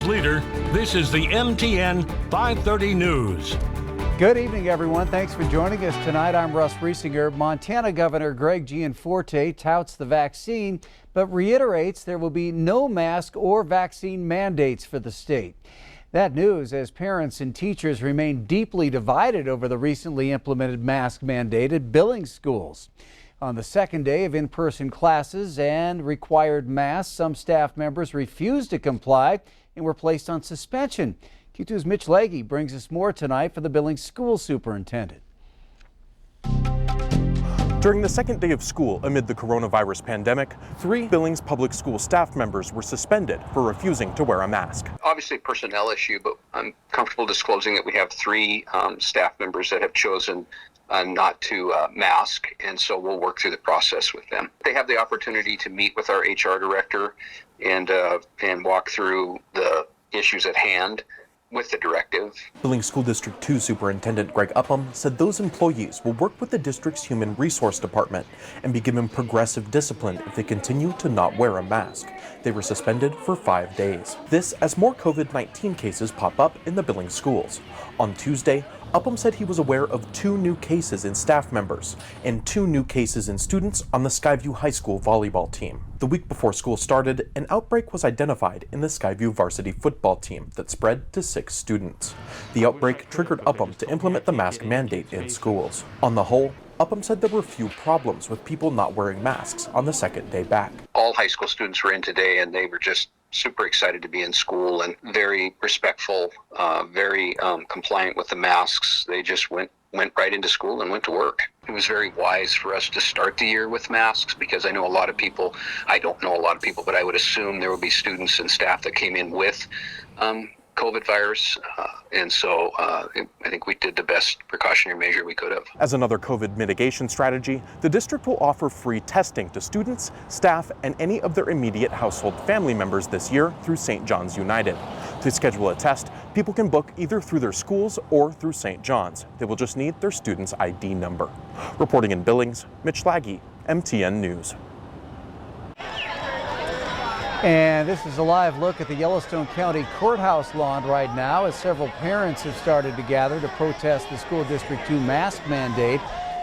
leader, this is the MTN 530 News. Good evening, everyone. Thanks for joining us tonight. I'm Russ Riesinger. Montana Governor Greg Gianforte touts the vaccine, but reiterates there will be no mask or vaccine mandates for the state. That news as parents and teachers remain deeply divided over the recently implemented mask mandate at Billings schools. On the second day of in-person classes and required masks, some staff members refused to comply and were placed on suspension. Q2's Mitch Legge brings us more tonight for the Billings school superintendent. During the second day of school amid the coronavirus pandemic, 3 Billings public school staff members were suspended for refusing to wear a mask. Obviously a personnel issue, but I'm comfortable disclosing that we have 3 staff members that have chosen not to mask, and so we'll work through the process with them. They have the opportunity to meet with our HR director and walk through the issues at hand with the directive. Billings School District 2 Superintendent Greg Upham said those employees will work with the district's Human Resource Department and be given progressive discipline if they continue to not wear a mask. They were suspended for 5 days. This as more COVID-19 cases pop up in the Billings schools. On Tuesday, Upham said he was aware of 2 new cases in staff members and 2 new cases in students on the Skyview High School volleyball team. The week before school started, an outbreak was identified in the Skyview varsity football team that spread to 6 students. The outbreak triggered Upham to implement the mask mandate in schools. On the whole, Upham said there were few problems with people not wearing masks on the second day back. All high school students were in today, and they were just super excited to be in school and very respectful, very compliant with the masks. They just went right into school and went to work. It was very wise for us to start the year with masks because I know a lot of people, I don't know a lot of people, but I would assume there would be students and staff that came in with COVID virus, and so I think we did the best precautionary measure we could have. As another COVID mitigation strategy, the district will offer free testing to students, staff, and any of their immediate household family members this year through St. John's United. To schedule a test, people can book either through their schools or through St. John's. They will just need their student's ID number. Reporting in Billings, Mitch Legge, MTN News. And this is a live look at the Yellowstone County Courthouse lawn right now as several parents have started to gather to protest the School District 2 mask mandate.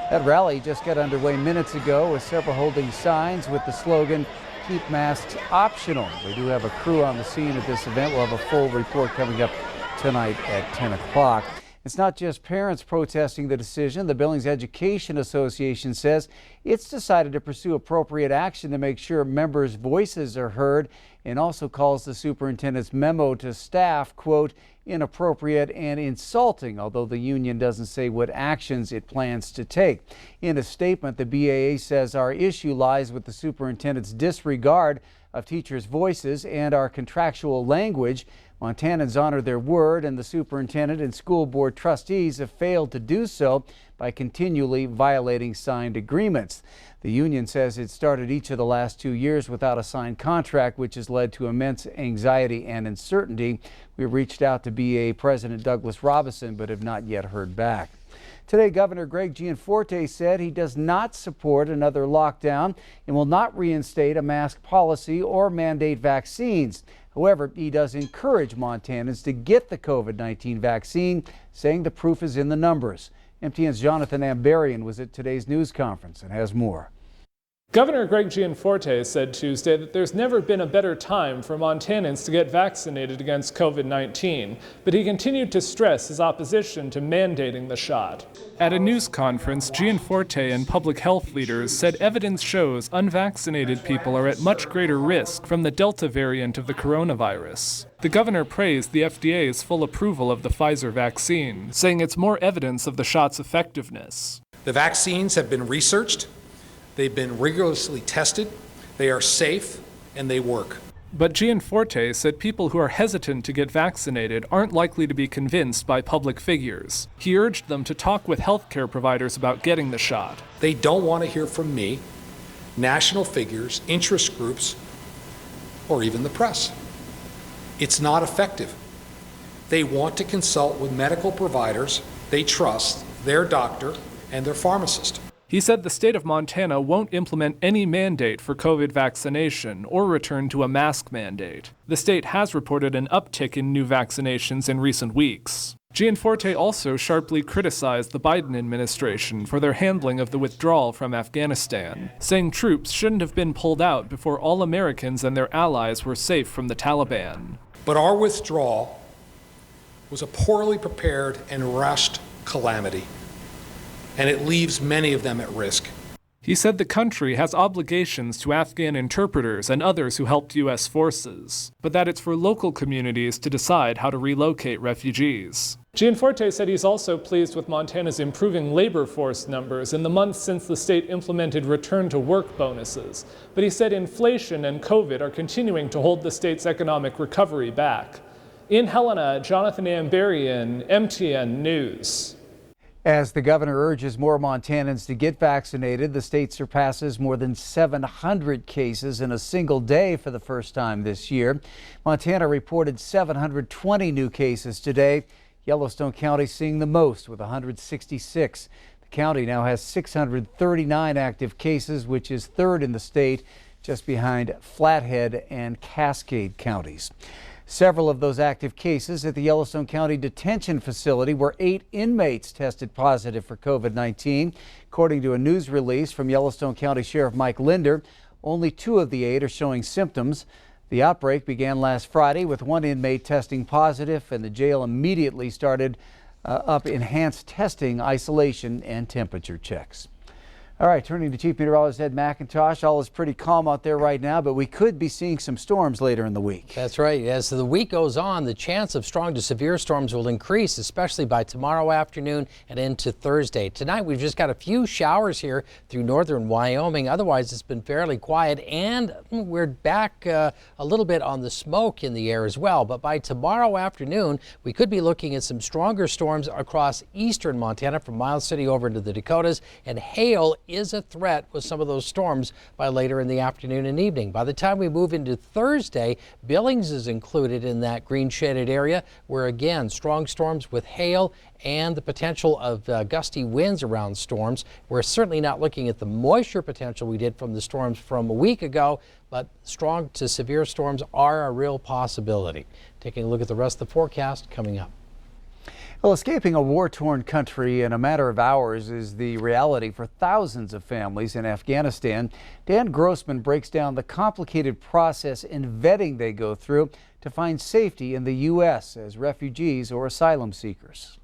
That rally just got underway minutes ago with several holding signs with the slogan, "Keep masks optional." We do have a crew on the scene at this event. We'll have a full report coming up tonight at 10 o'clock. It's not just parents protesting the decision. The Billings Education Association says it's decided to pursue appropriate action to make sure members' voices are heard, and also calls the superintendent's memo to staff, quote, inappropriate and insulting, although the union doesn't say what actions it plans to take. In a statement, the BAA says our issue lies with the superintendent's disregard of teachers' voices and our contractual language. Montanans honor their word, and the superintendent and school board trustees have failed to do so by continually violating signed agreements. The union says it started each of the last 2 years without a signed contract, which has led to immense anxiety and uncertainty. We reached out to BAA President Douglas Robinson, but have not yet heard back. Today, Governor Greg Gianforte said he does not support another lockdown and will not reinstate a mask policy or mandate vaccines. However, he does encourage Montanans to get the COVID-19 vaccine, saying the proof is in the numbers. MTN's Jonathan Ambarian was at today's news conference and has more. Governor Greg Gianforte said Tuesday that there's never been a better time for Montanans to get vaccinated against COVID-19, but he continued to stress his opposition to mandating the shot. At a news conference, Gianforte and public health leaders said evidence shows unvaccinated people are at much greater risk from the Delta variant of the coronavirus. The governor praised the FDA's full approval of the Pfizer vaccine, saying it's more evidence of the shot's effectiveness. The vaccines have been researched. They've been rigorously tested, they are safe, and they work. But Gianforte said people who are hesitant to get vaccinated aren't likely to be convinced by public figures. He urged them to talk with healthcare providers about getting the shot. They don't want to hear from me, national figures, interest groups, or even the press. It's not effective. They want to consult with medical providers they trust, their doctor, and their pharmacist. He said the state of Montana won't implement any mandate for COVID vaccination or return to a mask mandate. The state has reported an uptick in new vaccinations in recent weeks. Gianforte also sharply criticized the Biden administration for their handling of the withdrawal from Afghanistan, saying troops shouldn't have been pulled out before all Americans and their allies were safe from the Taliban. But our withdrawal was a poorly prepared and rushed calamity, and it leaves many of them at risk. He said the country has obligations to Afghan interpreters and others who helped U.S. forces, but that it's for local communities to decide how to relocate refugees. Gianforte said he's also pleased with Montana's improving labor force numbers in the months since the state implemented return-to-work bonuses, but he said inflation and COVID are continuing to hold the state's economic recovery back. In Helena, Jonathan Amberian, MTN News. As the governor urges more Montanans to get vaccinated, the state surpasses more than 700 cases in a single day for the first time this year. Montana reported 720 new cases today. Yellowstone County seeing the most with 166. The county now has 639 active cases, which is third in the state, just behind Flathead and Cascade counties. Several of those active cases at the Yellowstone County Detention Facility, where 8 inmates tested positive for COVID-19. According to a news release from Yellowstone County Sheriff Mike Linder, only 2 of the 8 are showing symptoms. The outbreak began last Friday with 1 inmate testing positive, and the jail immediately started up enhanced testing, isolation, and temperature checks. All right, turning to Chief Meteorologist Ed McIntosh. All is pretty calm out there right now, but we could be seeing some storms later in the week. That's right. As the week goes on, the chance of strong to severe storms will increase, especially by tomorrow afternoon and into Thursday. Tonight, we've just got a few showers here through northern Wyoming. Otherwise, it's been fairly quiet, and we're back a little bit on the smoke in the air as well. But by tomorrow afternoon, we could be looking at some stronger storms across eastern Montana from Miles City over into the Dakotas, and hail is a threat with some of those storms by later in the afternoon and evening. By the time we move into Thursday, Billings is included in that green shaded area where, again, strong storms with hail and the potential of gusty winds around storms. We're certainly not looking at the moisture potential we did from the storms from a week ago, but strong to severe storms are a real possibility. Taking a look at the rest of the forecast coming up. Well, escaping a war-torn country in a matter of hours is the reality for thousands of families in Afghanistan. Dan Grossman breaks down the complicated process and vetting they go through to find safety in the U.S. as refugees or asylum seekers.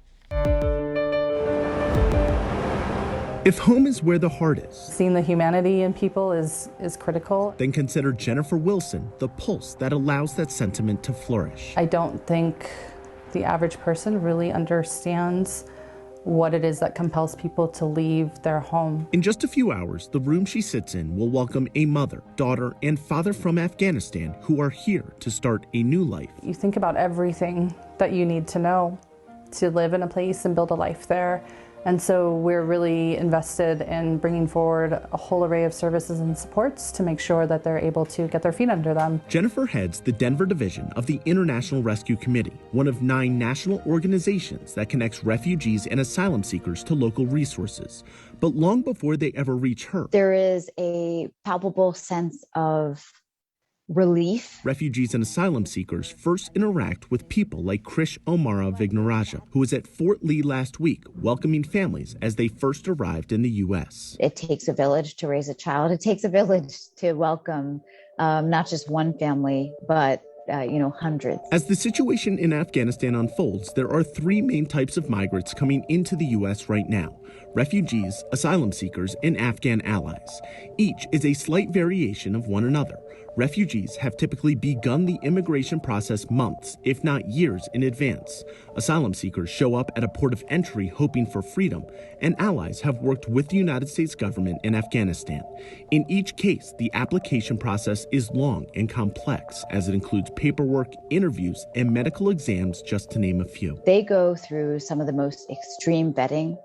If home is where the heart is, seeing the humanity in people is critical. Then consider Jennifer Wilson, the pulse that allows that sentiment to flourish. I don't think the average person really understands what it is that compels people to leave their home. In just a few hours, the room she sits in will welcome a mother, daughter, and father from Afghanistan who are here to start a new life. You think about everything that you need to know to live in a place and build a life there. And so we're really invested in bringing forward a whole array of services and supports to make sure that they're able to get their feet under them. Jennifer heads the Denver division of the International Rescue Committee, one of 9 national organizations that connects refugees and asylum seekers to local resources. But long before they ever reach her, there is a palpable sense of relief. Refugees and asylum seekers first interact with people like Krish Omara Vignaraja, who was at Fort Lee last week welcoming families as they first arrived in the U.S. It takes a village to raise a child. It takes a village to welcome not just one family, but hundreds. As the situation in Afghanistan unfolds, there are 3 main types of migrants coming into the U.S. right now: refugees, asylum seekers, and Afghan allies. Each is a slight variation of one another. Refugees have typically begun the immigration process months, if not years, in advance. Asylum seekers show up at a port of entry hoping for freedom, and allies have worked with the United States government in Afghanistan. In each case, the application process is long and complex, as it includes paperwork, interviews, and medical exams, just to name a few. They go through some of the most extreme vetting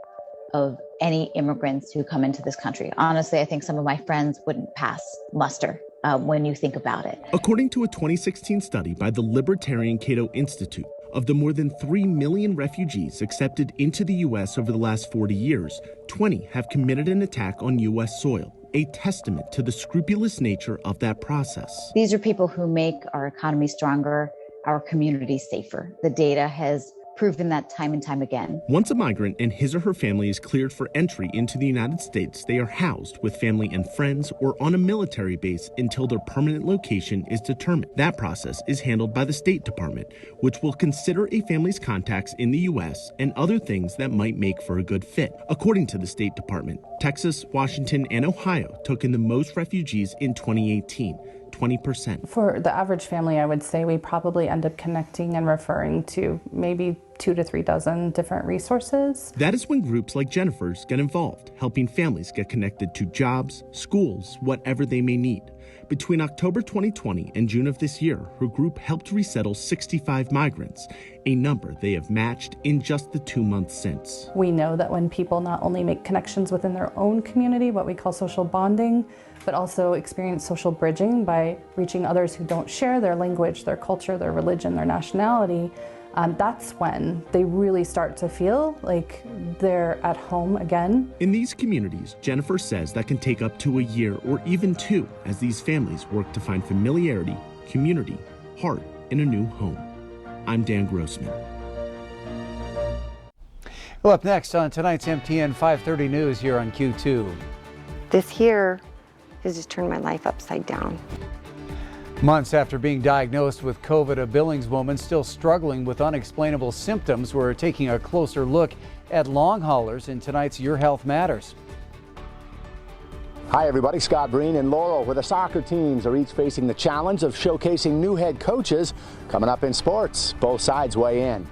of any immigrants who come into this country. Honestly, I think some of my friends wouldn't pass muster when you think about it. According to a 2016 study by the Libertarian Cato Institute, Of the more than 3 million refugees accepted into the U.S. over the last 40 years, 20 have committed an attack on U.S. soil, a testament to the scrupulous nature of that process. These are people who make our economy stronger, our communities safer. The data has proven that time and time again. Once a migrant and his or her family is cleared for entry into the United States, they are housed with family and friends or on a military base until their permanent location is determined. That process is handled by the State Department, which will consider a family's contacts in the U.S. and other things that might make for a good fit. According to the State Department, Texas, Washington, and Ohio took in the most refugees in 2018. 20%. For the average family, I would say we probably end up connecting and referring to maybe 2 to 3 dozen different resources. That is when groups like Jennifer's get involved, helping families get connected to jobs, schools, whatever they may need. Between October 2020 and June of this year, her group helped resettle 65 migrants, a number they have matched in just the 2 months since. We know that when people not only make connections within their own community, what we call social bonding, but also experience social bridging by reaching others who don't share their language, their culture, their religion, their nationality, that's when they really start to feel like they're at home again. In these communities, Jennifer says that can take up to a year or even 2 as these families work to find familiarity, community, heart, and a new home. I'm Dan Grossman. Well, up next on tonight's MTN 530 News here on Q2. This here has just turned my life upside down. Months after being diagnosed with COVID, a Billings woman still struggling with unexplainable symptoms. We're taking a closer look at long haulers in tonight's Your Health Matters. Hi everybody, Scott Breen and Laurel, where the soccer teams are each facing the challenge of showcasing new head coaches coming up in sports. Both sides weigh in.